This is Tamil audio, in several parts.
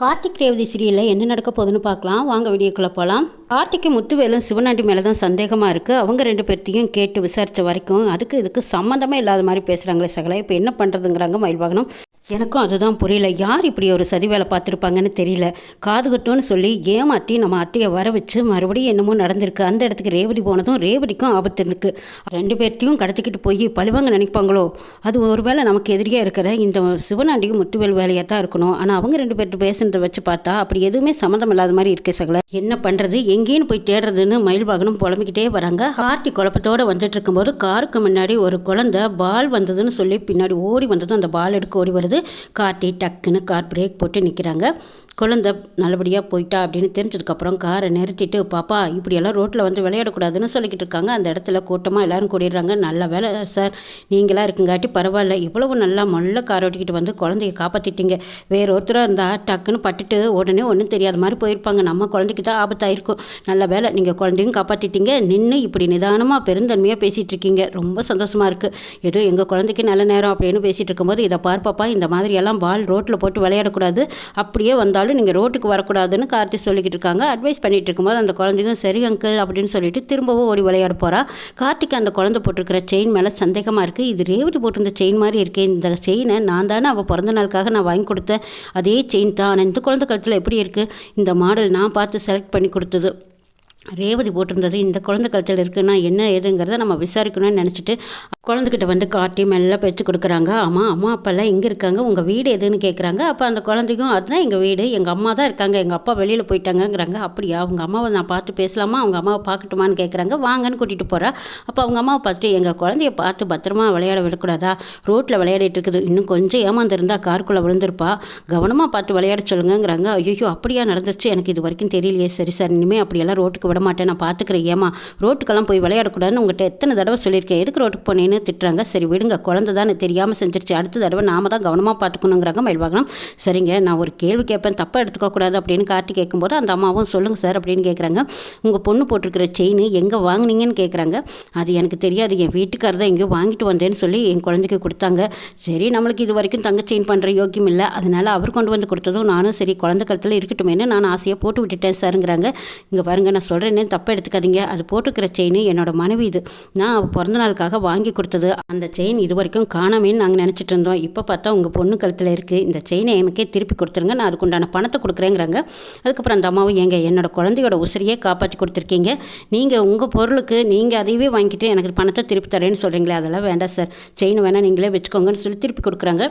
கார்த்திக் ரேவதி சீரியலில் என்ன நடக்க போகுதுன்னு பார்க்கலாம். வாங்க வீடியோக்குள்ளே போகலாம். கார்த்திக்கு முத்துவேலும் சிவனாண்டி மேலே தான் சந்தேகமாக இருக்குது. அவங்க ரெண்டு பேர்த்தையும் கேட்டு விசாரித்த வரைக்கும் இதுக்கு சம்மந்தமே இல்லாத மாதிரி பேசுகிறாங்களே சகலை. இப்போ என்ன பண்ணுறதுங்கிறாங்க மயில்வாகனம். எனக்கும் அதுதான் புரியல. யார் இப்படி ஒரு சதி வேலை பார்த்துருப்பாங்கன்னு தெரியல. காதுகட்டோன்னு சொல்லி ஏமாற்றி நம்ம அட்டையை வர வச்சு மறுபடியும் என்னமோ நடந்திருக்கு. அந்த இடத்துக்கு ரேவதி போனதும் ரேவதிக்கும் ஆபத்து இருக்குது. ரெண்டு பேர்த்தையும் கடத்திக்கிட்டு போய் பழிவாங்க நினைப்பாங்களோ. அது ஒருவேளை நமக்கு எதிரியாக இருக்கிற இந்த சிவனாண்டியும் முத்துவேல் வேலையாக தான் இருக்கணும். ஆனால் அவங்க ரெண்டு பேர்ட்டு பேசுனதை வச்சு பார்த்தா அப்படி எதுவுமே சம்மந்தம் இல்லாத மாதிரி இருக்குது சகலை. என்ன பண்ணுறது, எங்கேன்னு போய் தேடுறதுன்னு மயில்வாகனம் புலம்பிக்கிட்டே வராங்க. கார்த்தி குழப்பத்தோடு வந்துட்டு இருக்கும்போது காருக்கு முன்னாடி ஒரு குழந்தை பால் வந்ததுன்னு சொல்லி பின்னாடி ஓடி வந்ததும் அந்த பால் எடுக்க ஓடி வருது. கார்த்தி டக்குன்னு கார் பிரேக் போட்டு நிற்கிறாங்க. குழந்தை நல்லபடியாக போயிட்டா அப்படின்னு தெரிஞ்சதுக்கப்புறம் காரை நிறுத்திட்டு, பாப்பா இப்படியெல்லாம் ரோட்டில் வந்து விளையாடக்கூடாதுன்னு சொல்லிக்கிட்டு இருக்காங்க. அந்த இடத்துல கூட்டமாக எல்லோரும் கூடிடுறாங்க. நல்ல வேலை சார், நீங்களாக இருக்குங்காட்டி பரவாயில்ல. இவ்வளவு நல்லா மொல்ல கார் ஓட்டிக்கிட்டு வந்து குழந்தைய காப்பாற்றிட்டீங்க. வேற ஒருத்தராக இருந்தால் டக்குன்னு பட்டுட்டு உடனே ஒன்றும் தெரியாத மாதிரி போயிருப்பாங்க. நம்ம குழந்தைக்கு தான் ஆபத்தாயிருக்கும். நல்ல வேலை, நீங்கள் குழந்தையும் காப்பாற்றிட்டீங்க. நின்று இப்படி நிதானமாக பெருந்தன்மையாக பேசிகிட்டு இருக்கீங்க. ரொம்ப சந்தோஷமாக இருக்குது. ஏதோ எங்கள் குழந்தைக்கு நல்ல நேரம் அப்படின்னு பேசிகிட்டு இருக்கும்போது, இதை பார்ப்பாப்பா, இந்த மாதிரியெல்லாம் பால் ரோட்டில் போட்டு விளையாடக்கூடாது. அப்படியே வந்தாலும் நீங்கள் ரோட்டுக்கு வரக்கூடாதுன்னு கார்த்தி சொல்லிக்கிட்டு இருக்காங்க. அட்வைஸ் பண்ணிகிட்டு இருக்கும்போது அந்த குழந்தைக்கும் சரி அங்கிள் அப்படின்னு சொல்லிட்டு திரும்பவும் ஓடி விளையாட போகிறா. கார்த்திக் அந்த குழந்தை போட்டிருக்கிற செயின் மேலே சந்தேகமாக இருக்குது. இது ரேவதி போட்டிருந்த செயின் மாதிரி இருக்கே. இந்த செயினை நான் தானே அவள் பிறந்த நாளுக்காக நான் வாங்கி கொடுத்தேன். அதே செயின் தான். ஆனால் இந்த குழந்தை கழுத்தில் எப்படி இருக்குது? இந்த மாடல் நான் பார்த்து செலக்ட் பண்ணி கொடுத்தது. ரேவதி போட்டிருந்தது இந்த குழந்தை கழுத்தில் இருக்குன்னா என்ன ஏதுங்கிறத நம்ம விசாரிக்கணும்னு நினச்சிட்டு குழந்தைகிட்ட வந்து காட்டி மெல்ல பேச்சு கொடுக்குறாங்க. ஆமாம், அம்மா அப்பாலாம் எங்கே இருக்காங்க, உங்கள் வீடு எதுன்னு கேட்குறாங்க. அப்போ அந்த குழந்தைக்கும் அதுதான் எங்கள் வீடு, எங்கள் அம்மா தான் இருக்காங்க, எங்கள் அப்பா வெளியில் போயிட்டாங்கங்கிறாங்க. அப்படியா, அவங்க அம்மாவை நான் பார்த்து பேசலாமா, அவங்க அம்மாவை பார்க்கட்டுமான்னு கேட்குறாங்க. வாங்கன்னு கூட்டிகிட்டு போகிறா. அப்போ அவங்க அம்மாவை பார்த்துட்டு, எங்கள் குழந்தைய பார்த்து பத்திரமா விளையாட விடக்கூடாதா, ரோட்டில் விளையாடிட்டு இருக்குது, இன்னும் கொஞ்சம் ஏமாந்துருந்தா காருக்குள்ளே விழுந்திருப்பா, கவனமாக பார்த்து விளையாட சொல்லுங்கிறாங்க. ஐயோ அப்படியா நடந்துச்சு, எனக்கு இது வரைக்கும் தெரியலையே. சரி சார், இனிமேல் அப்படியெல்லாம் ரோட்டுக்கு விட மாட்டேன், நான் பார்த்துக்கிறேன். ஏமா ரோட்டுக்கெல்லாம் போய் விளையாடக்கூடாதுன்னு உங்கள்கிட்ட எத்தனை தடவை சொல்லியிருக்கேன், எதுக்கு ரோட்டுக்கு போனேன்னு திட்டுறாங்க. சரி விடுங்க, குழந்தை தான் தெரியாமல் செஞ்சிருச்சு, அடுத்த தடவை நாம தான் கவனமாக பார்த்துக்கணுங்கிறாங்க மயில்வாகனம். சரிங்க, நான் ஒரு கேள்வி கேட்பேன், தப்பாக எடுத்துக்கக்கூடாது அப்படின்னு கார்த்தி கேட்கும்போது அந்த அம்மாவும் சொல்லுங்கள் சார் அப்படின்னு கேட்குறாங்க. உங்கள் பொண்ணு போட்டிருக்கிற செயின் எங்கே வாங்கினீங்கன்னு கேட்குறாங்க. அது எனக்கு தெரியாது, என் வீட்டுக்காரர் தான் எங்கேயோ வாங்கிட்டு வந்தேன்னு சொல்லி என் குழந்தைக்கு கொடுத்தாங்க. சரி, நம்மளுக்கு இது வரைக்கும் தங்க செயின் பண்ணுற யோக்கியம் இல்லை, அதனால் அவர் கொண்டு வந்து கொடுத்ததும் நானும் சரி குழந்தை கழுத்தில் இருக்கட்டுமேனு நான் ஆசையாக போட்டு விட்டுட்டேன் சாருங்கிறாங்க. இங்கே பாருங்கள், நான் சொல்கிறேன்னு தப்பாக எடுத்துக்காதீங்க, அது போட்டுக்கிற செயின் என்னோட மனைவி, இது நான் பிறந்த நாளுக்காக வாங்கி கொடுத்தது. அந்த செயின் இது வரைக்கும் காணாமேன்னு நாங்கள் நினச்சிட்டு இருந்தோம். இப்போ பார்த்தா உங்கள் பொண்ணு கழுத்தில் இருக்குது, இந்த செயினை எனக்கே திருப்பி கொடுத்துருங்க, நான் அதுக்குண்டான பணத்தை கொடுக்குறேங்கிறாங்க. அதுக்கப்புறம் அந்த அம்மாவும், ஏங்க என்னோட குழந்தையோட உசிரியே காப்பாற்றி கொடுத்துருக்கீங்க, நீங்கள் உங்கள் பொருளுக்கு நீங்கள் அதையவே வாங்கிட்டு எனக்கு பணத்தை திருப்பி தரேன்னு சொல்கிறீங்களே, அதெல்லாம் வேண்டாம் சார், செயின் வேணால் நீங்களே வச்சுக்கோங்கன்னு சொல்லி திருப்பி கொடுக்குறாங்க.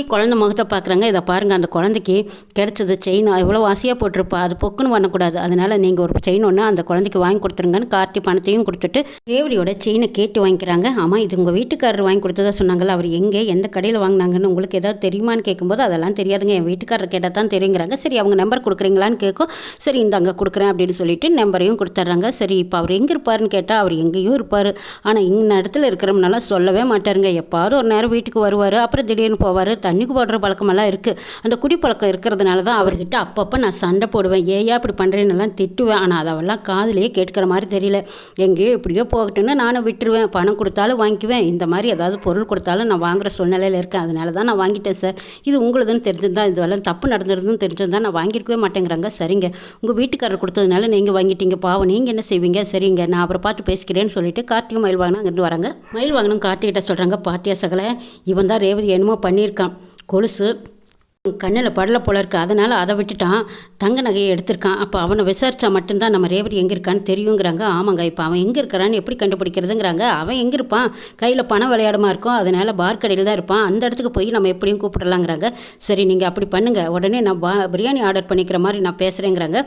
குழந்தை முகத்தை பார்க்குறாங்க. இதை பாருங்கள், அந்த குழந்தைக்கு கிடைச்சது செயின் எவ்வளோ ஆசையாக போட்டிருப்பா, அது பொக்குன்னு பண்ணக்கூடாது, அதனால் நீங்கள் ஒரு செயின் ஒன்று அந்த குழந்தைக்கு வாங்கி கொடுத்துருங்கன்னு கார்த்தி பணத்தையும் கொடுத்துட்டு ரேவதியோட செயினை கேட்டு வாங்கிக்கிறாங்க. ஆமாம், இது உங்கள் வீட்டுக்காரர் வாங்கி கொடுத்ததா சொன்னாங்கல்ல, அவர் எங்கே எந்த கடையில் வாங்கினாங்கன்னு உங்களுக்கு ஏதாவது தெரியுமான்னு கேட்கும்போது அதெல்லாம் தெரியாதுங்க, என் வீட்டுக்காரர் கேட்டால் தான் தெரியுங்கிறாங்க. சரி, அவங்க நம்பர் கொடுக்குறீங்களான்னு கேட்கும். சரி, இந்த அங்கே கொடுக்குறேன் அப்படின்னு சொல்லிட்டு நம்பரையும் கொடுத்துட்றாங்க. சரி, இப்போ அவர் எங்கே இருப்பாருன்னு கேட்டால் அவர் எங்கேயோ இருப்பார், ஆனால் இந்த இடத்துல இருக்கிறோம்னால சொல்லவே மாட்டாருங்க. எப்பாவது ஒரு நேரம் வீட்டுக்கு வருவார், அப்புறம் திடீர்னு போவார். தண்ணிக்கு போடுற பழக்கமெல்லாம் இருக்குது. அந்த குடிப்பழக்கம் இருக்கிறதுனால தான் அவர்கிட்ட அப்பப்போ நான் சண்டை போடுவேன், ஏயா இப்படி பண்ணுறேன்னெல்லாம் திட்டுவேன். ஆனால் அதெல்லாம் காதுலேயே கேட்குற மாதிரி தெரியல. எங்கேயோ இப்படியோ போகட்டுன்னு நானும் விட்டுருவேன், பணம் கொடுத்தாலும் வாங்கிக்குவேன், இந்த மாதிரி ஏதாவது பொருள் கொடுத்தாலும் நான் வாங்குகிற சூழ்நிலையில் இருக்கேன், அதனால தான் நான் வாங்கிட்டேன் சார். இது உங்களுதுன்னு தெரிஞ்சிருந்தா, இதுவெல்லாம் தப்பு நடந்துருதுன்னு தெரிஞ்சிருந்தா நான் வாங்கியிருக்கவே மாட்டேங்கிறாங்க. சரிங்க, உங்கள் வீட்டுக்காரர் கொடுத்ததுனால நீங்கள் வாங்கிட்டீங்க, பாவம் நீங்கள் என்ன செய்வீங்க, சரிங்க நான் அப்புறம் பார்த்து பேசிக்கிறேன்னு சொல்லிட்டு கார்த்தியும் மயில்வாகனம் அங்கேருந்து வராங்க. மயில்வாகனம் கார்த்திகிட்ட சொல்கிறாங்க, பாத்தியா சகலை, இவன் தான் ரேவதி என்னமோ பண்ணியிருக்கான், கொலுசு கண்ணில் படலை போல இருக்குது, அதனால் அதை விட்டுட்டான், தங்க நகையை எடுத்திருக்கான். அப்போ அவனை விசாரித்தா மட்டும்தான் நம்ம ரேவதி எங்கே இருக்கான்னு தெரியுங்கிறாங்க. ஆமாங்க, இப்போ அவன் எங்கே இருக்கிறான்னு எப்படி கண்டுபிடிக்கிறதுங்கிறாங்க. அவன் எங்கே இருப்பான், கையில் பணம் விளையாடமா இருக்கும், அதனால் பார் கடையில் தான் இருப்பான், அந்த இடத்துக்கு போய் நம்ம எப்படியும் கூப்பிடலாங்கிறாங்க. சரி, நீங்கள் அப்படி பண்ணுங்கள், உடனே நான் பிரியாணி ஆர்டர் பண்ணிக்கிற மாதிரி நான் பேசுகிறேங்கிறாங்க.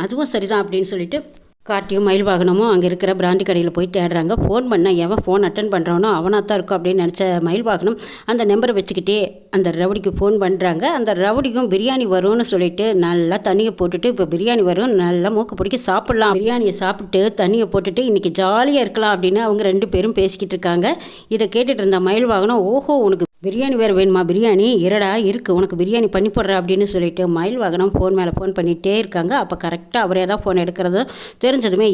அதுவும் சரிதான் அப்படின்னு சொல்லிட்டு கார்த்தியும் மயில்வாகனமும் அங்கே இருக்கிற பிராண்டி கடையில் போய் தேடுறாங்க. ஃபோன் பண்ணால் எவன் ஃபோன் அட்டன் பண்ணுறானோ அவனாக தான் இருக்கும் அப்படின்னு நினச்ச மயில்வாகனம் அந்த நம்பரை வச்சுக்கிட்டே அந்த ரவுடிக்கு ஃபோன் பண்ணுறாங்க. அந்த ரவுடிக்கும் பிரியாணி வரும்னு சொல்லிட்டு நல்லா தண்ணியை போட்டுட்டு, இப்போ பிரியாணி வரும், நல்லா மூக்கு பிடிக்க சாப்பிட்லாம், பிரியாணியை சாப்பிட்டு தண்ணியை போட்டுட்டு இன்றைக்கி ஜாலியாக இருக்கலாம் அப்படின்னு அவங்க ரெண்டு பேரும் பேசிக்கிட்டு இருக்காங்க. இதை கேட்டுட்டு இருந்த மயில்வாகனம், ஓஹோ உனக்கு பிரியாணி வேறு வேணுமா? பிரியாணி இருடா இருக்குது, உனக்கு பிரியாணி பண்ணி போடுற அப்படின்னு சொல்லிட்டு மயில் வாகனம் ஃபோன் மேலே ஃபோன் பண்ணிகிட்டே இருக்காங்க. அப்போ கரெக்டாக அவரே தான் ஃபோன் எடுக்கிறது தெரிஞ்சதுமே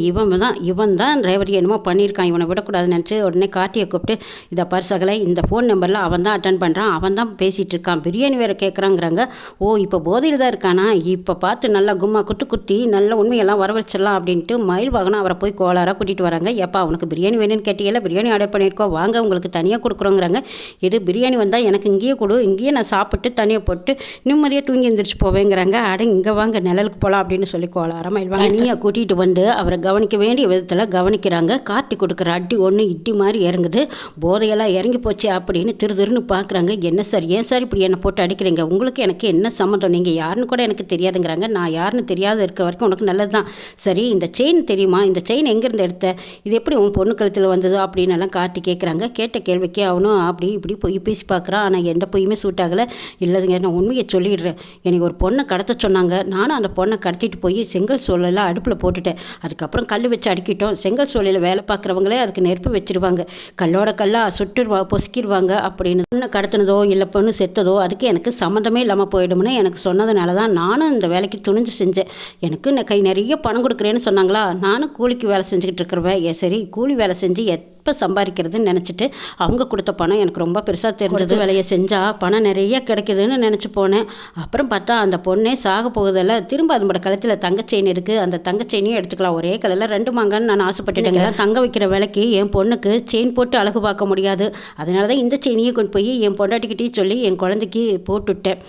இவன் தான் ரேவதி என்னமோ பண்ணியிருக்கான், இவனை விடக்கூடாதுன்னு நினச்சி உடனே கார்த்தியை கூப்பிட்டு இதை பரிசகலை இந்த ஃபோன் நம்பரில் அவன் தான் அட்டன் பண்ணுறான், அவன் தான் பேசிகிட்டு இருக்கான், பிரியாணி வேறு கேட்குறாங்கிறாங்க. ஓ இப்போ போதையில் தான் இருக்கானா, இப்போ பார்த்து நல்லா கும்மா குத்தி நல்ல உண்மையெல்லாம் வரவச்சிடலாம் அப்படின்ட்டு மயில் வாகனம் அவரை போய் கோளாராக கூட்டிகிட்டு வராங்க. எப்பா உனக்கு பிரியாணி வேணும்னு கேட்டீங்கல்ல, பிரியாணி ஆர்டர் பண்ணியிருக்கோம், வாங்க உங்களுக்கு தனியாக கொடுக்குறோங்கிறாங்க. இது பிரியாணி வந்தால் எனக்கு இங்கேயே கொடு, இங்கேயே நான் சாப்பிட்டு தனியாக போட்டு நிம்மதியாக தூங்கி எழுந்திரிச்சு போவேங்கிறாங்க. இங்கே வாங்க நிழலுக்கு போகலாம் அப்படின்னு சொல்லி கோலாரமாக இல்லைவாங்க. தனியாக கூட்டிகிட்டு வந்து அவரை கவனிக்க வேண்டிய விதத்தில் கவனிக்கிறாங்க. காட்டி கொடுக்குற அடி ஒன்று இட்டி மாதிரி இறங்குது. போதையெல்லாம் இறங்கி போச்சு அப்படின்னு திருன்னு பார்க்குறாங்க. என்ன சார், ஏன் சார் இப்படி என்னை போட்டு அடிக்கிறீங்க, உங்களுக்கு எனக்கு என்ன சம்மந்தம், நீங்கள் யாருன்னு கூட எனக்கு தெரியாதுங்கிறாங்க. நான் யாருன்னு தெரியாத இருக்கிற வரைக்கும் உனக்கு நல்லது தான். சரி இந்த செயின் தெரியுமா, இந்த செயின் எங்கேருந்து எடுத்த, இது எப்படி உன் பொண்ணு கழுத்தில் வந்தது அப்படின்னு எல்லாம் காட்டி கேட்குறாங்க. கேட்ட கேள்விக்கு அவனும் அப்படி இப்படி போய் பேசி பார்க்குறான். ஆனால் எந்த பொய்யுமே சூட் ஆகலை. இல்லைங்க நான் உண்மையை சொல்லிடுறேன், எனக்கு ஒரு பொண்ணை கடத்த சொன்னாங்க, நானும் அந்த பொண்ணை கடத்திட்டு போய் செங்கல் சோலையெல்லாம் அடுப்பில் போட்டுட்டேன். அதுக்கப்புறம் கல் வச்சு அடிக்கிட்டோம். செங்கல் சோலையில் வேலை பார்க்குறவங்களே அதுக்கு நெருப்பு வச்சுருவாங்க, கல்லோட கல்லாக சுட்டுருவா பொசுக்கிடுவாங்க அப்படின்னு. பொண்ணை கடத்தினதோ இல்லை பொண்ணு செத்ததோ அதுக்கு எனக்கு சம்மந்தமே இல்லாமல் போயிடும்னு எனக்கு சொன்னதுனால தான் நானும் இந்த வேலைக்கு துணிஞ்சு செஞ்சேன். எனக்கு கை நிறைய பணம் கொடுக்குறேன்னு சொன்னாங்களா, நானும் கூலிக்கு வேலை செஞ்சுக்கிட்டு இருக்கிறவன். சரி கூலி வேலை செஞ்சு எப்போ சம்பாதிக்கிறதுன்னு நினச்சிட்டு அவங்க கொடுத்த பணம் எனக்கு ரொம்ப பெருசாக தெரிஞ்சது. வேலையை செஞ்சால் பணம் நிறைய கிடைக்குதுன்னு நினச்சி போனேன். அப்புறம் பார்த்தா அந்த பொண்ணே சாக போகுதில்ல, திரும்ப அதோட கழுத்தில் தங்க செயின் இருக்குது, அந்த தங்க செயினையும் எடுத்துக்கலாம், ஒரே கலரில் 2 மாங்கன்னு நான் ஆசைப்பட்டுட்டேங்க. தங்க வைக்கிற வேலைக்கு என் பொண்ணுக்கு செயின் போட்டு அழகு பார்க்க முடியாது, அதனால தான் இந்த செயினையும் கொண்டு போய் என் பொண்டாட்டிக்கிட்டே சொல்லி என் குழந்தைக்கு போட்டுவிட்டேன்.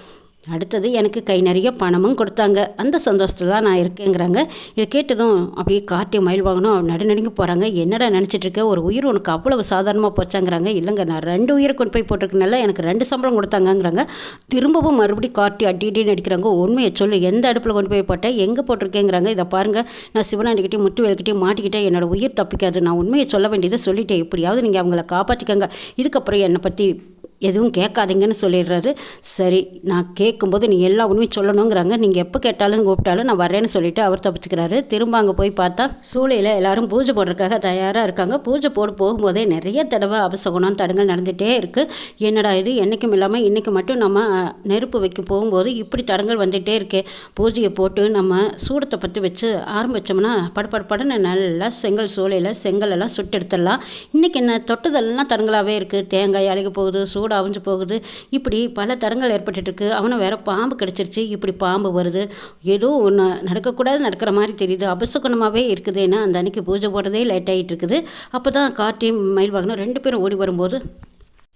அடுத்தது எனக்கு கை நிறைய பணமும் கொடுத்தாங்க, அந்த சந்தோஷத்தில் தான் நான் இருக்கேங்கிறாங்க. இதை கேட்டதும் அப்படியே காட்டி மயில் வாங்கணும் நடுநடுங்கி போகிறாங்க. என்னடா நினச்சிட்ருக்க, ஒரு உயிர் உனக்கு அவ்வளவு சாதாரணமாக போச்சாங்கிறாங்க. இல்லைங்க நான் 2 உயிரை கொண்டு போய் போட்டிருக்கனால எனக்கு 2 சம்பளம் கொடுத்தாங்கங்கிறாங்க. திரும்பவும் மறுபடியும் காட்டி அடின்னு அடிக்கிறாங்க. உண்மையை சொல்லு, எந்த அடுப்பில் கொண்டு போய் போட்டேன், எங்கே போட்டிருக்கேங்கிறாங்க. இதை பாருங்கள், நான் சிவனாண்டிக்கிட்டே முத்துவேல்கிட்டையும் மாட்டிக்கிட்டேன், என்னோடய உயிர் தப்பிக்காது, நான் உண்மையை சொல்ல வேண்டியதை சொல்லிட்டேன், எப்படியாவது நீங்கள் அவங்கள காப்பாற்றிக்கங்க, இதுக்கப்புறம் என்னை பற்றி எதுவும் கேட்காதீங்கன்னு சொல்லிடுறாரு. சரி நான் கேட்கும்போது நீ எல்லா உண்மையும் சொல்லணுங்கிறாங்க. நீங்கள் எப்போ கேட்டாலும் கூப்பிட்டாலும் நான் வரேன்னு சொல்லிவிட்டு அவர் தப்பிச்சுக்கிறாரு. திரும்ப அங்கே போய் பார்த்தா சூளையில் எல்லாரும் பூஜை போடுறதுக்காக தயாராக இருக்காங்க. பூஜை போகும்போதே நிறைய தடவை அபசகுணம் தடங்கள் நடந்துகிட்டே இருக்குது. என்னடா இது என்றைக்கும் இல்லாமல் இன்றைக்கி மட்டும் நம்ம நெருப்பு வைக்க போகும்போது இப்படி தடங்கள் வந்துகிட்டே இருக்கே. பூஜையை போட்டு நம்ம சூடத்தை பற்றி வச்சு ஆரம்பித்தோம்னா படன்னு நல்லா செங்கல் சூளையில் செங்கலெல்லாம் சுட்டு எடுத்துடலாம். இன்றைக்கி என்ன தொட்டுதெல்லாம் தடங்களாகவே இருக்குது, தேங்காய் அழுகி போகுது, அவிஞ்சு போகுது, இப்படி பல தடங்கள் ஏற்பட்டுருக்கு. அவனும் வேற பாம்பு கடிச்சிருச்சு, இப்படி பாம்பு வருது, ஏதோ ஒன்று நடக்கக்கூடாது நடக்கிற மாதிரி தெரியுது, அபசகுணமாகவே இருக்குதுன்னா அந்த அன்னைக்கு பூஜை போடுறதே லேட் ஆகிட்டு இருக்குது. அப்போ தான் காட்டி மயில் வாகனம் 2 பேரும் ஓடி வரும்போது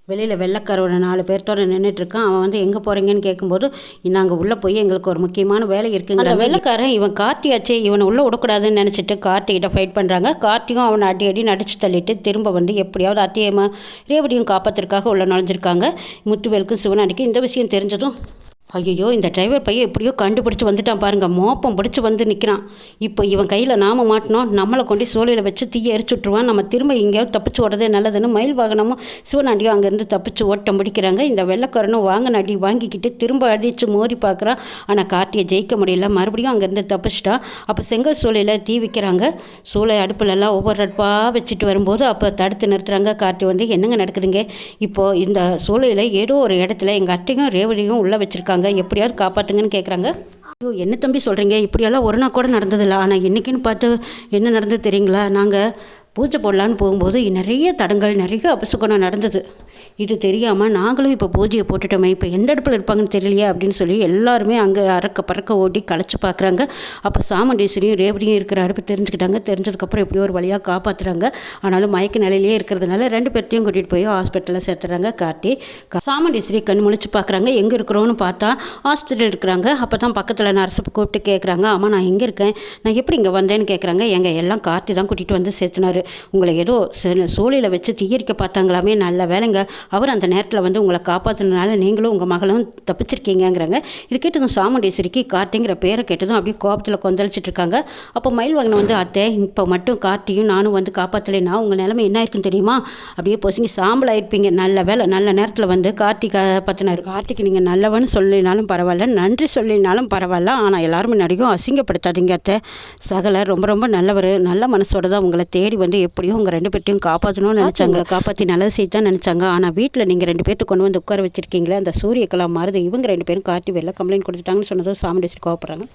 வெளியில் வெள்ளைக்காரோட 4 பேர்த்தோட நின்றுட்டுருக்கான். அவன் எங்கே போகிறீங்கன்னு கேட்கும்போது நாங்கள் உள்ளே போய் எங்களுக்கு ஒரு முக்கியமான வேலை இருக்குங்க. அந்த வெள்ளைக்காரன் இவன் கார்த்தியாச்சே, இவனை உள்ளே விடக்கூடாதுன்னு நினச்சிட்டு கார்த்திகிட்ட ஃபைட் பண்ணுறாங்க. கார்த்தியும் அவனை அடி நடிச்சு தள்ளிட்டு திரும்ப எப்படியாவது அத்தியமாக ரேவதியும் காப்பாற்றுறதுக்காக உள்ள நுழைஞ்சிருக்காங்க. முத்துவேலுக்கும் சிவனாண்டிக்கும் இந்த விஷயம் தெரிஞ்சதும் ஐயோ இந்த டிரைவர் பையன் எப்படியோ கண்டுபிடிச்சி வந்துட்டான் பாருங்கள், மோப்பம் பிடிச்சி வந்து நிற்கிறான். இப்போ இவன் கையில் நாம மாட்டினோம், நம்மளை கொண்டு சோலையில் வச்சு தீயை எரிச்சு விட்ருவான், நம்ம திரும்ப எங்கேயாவது தப்பிச்சு ஓடுறதே நல்லதுன்னு மயில் வாகனமும் சிவனாண்டியும் அங்கேருந்து தப்பிச்சு ஓட்டம் பிடிக்கிறாங்க. இந்த வெள்ளைக்காரனும் வாங்கின அடி வாங்கிக்கிட்டு திரும்ப அடித்து மோதி பார்க்குறான். ஆனால் கார்த்தியை ஜெயிக்க முடியல, மறுபடியும் அங்கேருந்து தப்பிச்சிட்டான். அப்போ செங்கல் சோலையில் தீ வைக்கிறாங்க. சோலை அடுப்புலெல்லாம் ஒவ்வொரு அடுப்பாக வச்சுட்டு வரும்போது அப்போ தடுத்து நிறுத்துறாங்க. கார்த்தி என்னங்க நடக்குதுங்க, இப்போது இந்த சோலையில் ஏதோ ஒரு இடத்துல எங்கள் அட்டையும் ரேவதியும் உள்ளே வச்சுருக்காங்க, எப்படியாவது காப்பாற்றுங்கன்னு கேட்குறாங்க. ஐயோ என்ன தம்பி சொல்கிறீங்க, இப்படியெல்லாம் ஒரு நாள் கூட நடந்ததில்லை, ஆனால் இன்றைக்கின்னு பார்த்து என்ன நடந்தது தெரியுங்களா, நாங்கள் பூஜை போடலான்னு போகும்போது நிறைய தடங்கள் நிறைய அபசகுணம் நடந்தது. இது தெரியாமல் நாங்களும் இப்போ பூஜையை போட்டுட்டோமே, இப்போ எந்த இடத்துல இருப்பாங்கன்னு தெரியலையே அப்படின்னு சொல்லி எல்லாருமே அங்கே பறக்க ஓடி களைச்சி பார்க்குறாங்க. அப்போ சாமுண்டீஸ்வரியும் ரேவதியும் இருக்கிற அடுப்பு தெரிஞ்சுக்கிட்டாங்க. தெரிஞ்சதுக்கப்புறம் எப்படியோ ஒரு வழியாக காப்பாற்றுறாங்க. ஆனாலும் மயக்க நிலையிலே இருக்கிறதுனால 2 பேர்த்தையும் கூட்டிகிட்டு போய் ஹாஸ்பிட்டலில் சேர்த்துறாங்க. காட்டி சாமுண்டீஸ்வரி கண் முழிச்சு பார்க்குறாங்க. எங்கே இருக்கிறோன்னு பார்த்தா ஹாஸ்பிட்டல் இருக்கிறாங்க. அப்போ தான் பக்கத்தில் நர்ஸை கூப்பிட்டு கேட்குறாங்க, ஆமாம் நான் எங்கே இருக்கேன், நான் எப்படி இங்கே வந்தேன்னு கேட்குறாங்க. எல்லாம் கார்த்தி தான் கூட்டிகிட்டு வந்து சேர்த்துனாரு, உங்களை ஏதோ சோலையில் வச்சு தீயரிக்க பார்த்தாங்களாமே, நல்ல வேலைங்க, அவர் அந்த நேரத்தில் உங்களை காப்பாற்றினால நீங்களும் உங்கள் மகளும் தப்பிச்சிருக்கீங்கிறாங்க. இது கேட்டதும் சாமுண்டீஸ்வரிக்கு கார்த்திங்கிற பேரை கேட்டதும் அப்படியே கோபத்தில் கொந்தளிச்சிட்டு இருக்காங்க. அப்போ மயில் வாகனம் அத்தை இப்போ மட்டும் கார்த்தியும் நானும் காப்பாற்றலைன்னா உங்கள் நிலைமை என்ன இருக்குன்னு தெரியுமா, அப்படியே பொசுங்கி சாம்பல் ஆயிருப்பீங்க, நல்ல வேலை நல்ல நேரத்தில் கார்த்தி காப்பாற்றினார். கார்த்திக்கு நீங்கள் நல்லவன்னு சொல்லினாலும் பரவாயில்ல, நன்றி சொல்லினாலும் பரவாயில்ல, ஆனால் எல்லாருமே நடிக்கும் அசிங்கப்படுத்தாதீங்க அத்தை, சகல ரொம்ப ரொம்ப நல்லவர், நல்ல மனசோட தான் உங்களை தேடி எப்படியும் உங்கள் 2 பேர்ட்டையும் காப்பாற்றணும்னு நினச்சாங்க, காப்பாற்றி நல்லது செய்து தான் நினச்சாங்க, ஆனால் வீட்டில் நீங்கள் 2 பேர்த்து கொண்டு வந்து உட்கார வச்சுருக்கீங்களே அந்த சூரியகலா மாறுது. இவங்க 2 பேரும் கார்த்தி வெளில கம்ப்ளைண்ட் கொடுத்துட்டாங்கன்னு சொன்னதும் சாமுண்டேஸ்வரி கோவப்படுறாங்க.